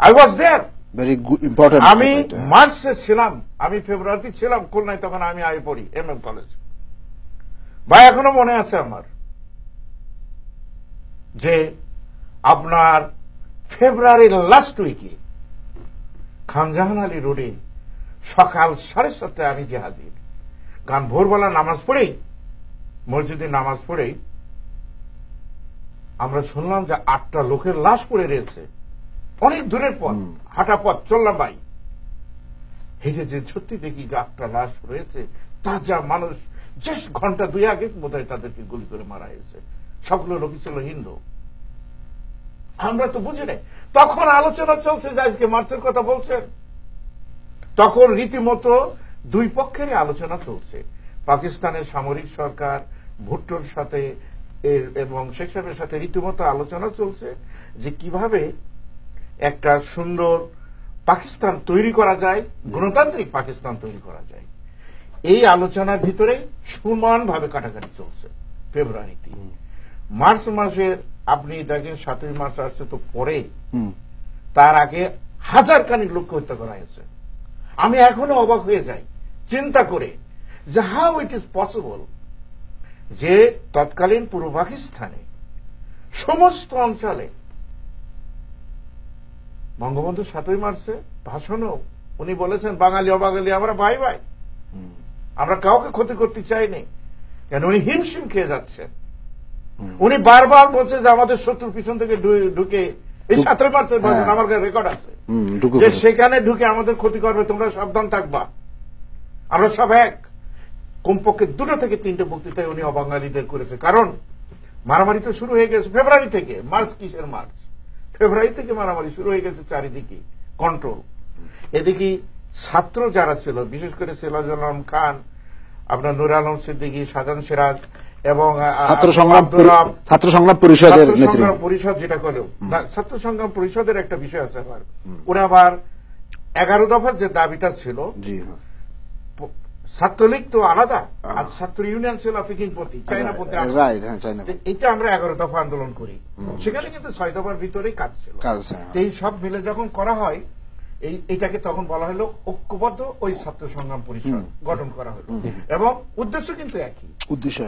I was there, very important. আমি মার্চে ছিলাম, আমি ফেব্রুয়ারিতে ছিলাম খুলনায়, তখন আমি আই পড়ি এমএম কলেজ। ভাই এখনো মনে আছে আমার যে আপনার ফেব্রুয়ারির লাস্ট উইকে খানজাহান আলী রোডে সকাল 7:30 আমি যে হাজির, কারণ ভোরবেলা নামাজ পড়েই, মসজিদে নামাজ পড়েই আমরা শুনলাম যে 8টা লোকের লাশ পড়ে রয়েছে, অনেক দূরের পথ, হাঁটা পথ, চললাম ভাই, হেঁটে যে সত্যি দেখি যে 8টা লাশ রয়েছে, তাজা মানুষ, জাস্ট ঘন্টা 2 আগে বোধহয় তাদেরকে গুলি করে মারা হয়েছে, সবগুলো লোকই ছিল হিন্দু। আমরা তো বুঝি নাই, তখন আলোচনা চলছে যে আজকে মার্চের কথা বলছেন, তখন রীতিমতো দুই পক্ষেরই আলোচনা চলছে, পাকিস্তানের সামরিক সরকার ভুট্টোর সাথে এবং শেখ সাহেবের সাথে রীতিমতো আলোচনা চলছে যে কিভাবে একটা সুন্দর পাকিস্তান তৈরি করা যায়, গণতান্ত্রিক পাকিস্তান তৈরি করা যায়। এই আলোচনার ভিতরে সমানভাবে কাটাকাটি চলছে ফেব্রুয়ারিতে। মার্চ মাসের আপনি দেখেন 7ই মার্চ আসছে তো পরে, তার আগে হাজার খানিক লোককে হত্যা করা হয়েছে। আমি এখনো অবাক হয়ে যাই চিন্তা করে যে হাউ ইট ইজ পসিবল যে তৎকালীন পূর্ব পাকিস্তানে সমস্ত অঞ্চলে, বঙ্গবন্ধু 7ই মার্চে ভাষণও উনি বলেছেন বাঙালি অবাঙালি আমরা ভাই ভাই, আমরা কাউকে ক্ষতি করতে চাইনি, কেন উনি হিমশিম খেয়ে যাচ্ছেন। উনি বারবার বলছে যে আমাদের শত্রুর পিছন থেকে ঢুকে, এই 7ই মার্চের ভাষণ আমার কাছে রেকর্ড আছে, যে সেখানে ঢুকে আমাদের ক্ষতি করবে, তোমরা সাবধান থাকবা, আমরা সব এক। কমপক্ষে 2 থেকে 3টে বক্তৃতায় উনি অবাঙালিদের করেছে, কারণ মারামারি তো শুরু হয়ে গেছে ফেব্রুয়ারি থেকে। মার্চ কিসের মার্চ, ফেব্রুয়ারি থেকে মারামারি শুরু হয়ে গেছে চারিদিকে, কন্ট্রোল। এদিকে ছাত্র যারা ছিল, বিশেষ করে সিরাজুল আলম খান, আপনার নুর আলম সিদ্দিকী, শাহজাহান সিরাজ এবং ছাত্র সংগ্রাম পরিষদ, যেটা করলো ছাত্র সংগ্রাম পরিষদের একটা বিষয় আছে আবার, ওরা আবার 11 দফার যে দাবিটা ছিল, ছাত্রলীগ তো আলাদা, আর ছাত্র ইউনিয়ন ছিল পিকিংপন্থী, চাইনাপন্থী, এটা আমরা 11 দফা আন্দোলন করি, সেখানে কিন্তু 6 দফার ভিতরেই কাজ ছিল। এই সব মিলে যখন করা হয়, এইটাকে তখন বলা হলো ঐক্যবদ্ধ ওই ছাত্র সংগ্রাম পরিষদ গঠন করা হলো, এবং উদ্দেশ্য কিন্তু একই উদ্দেশ্য।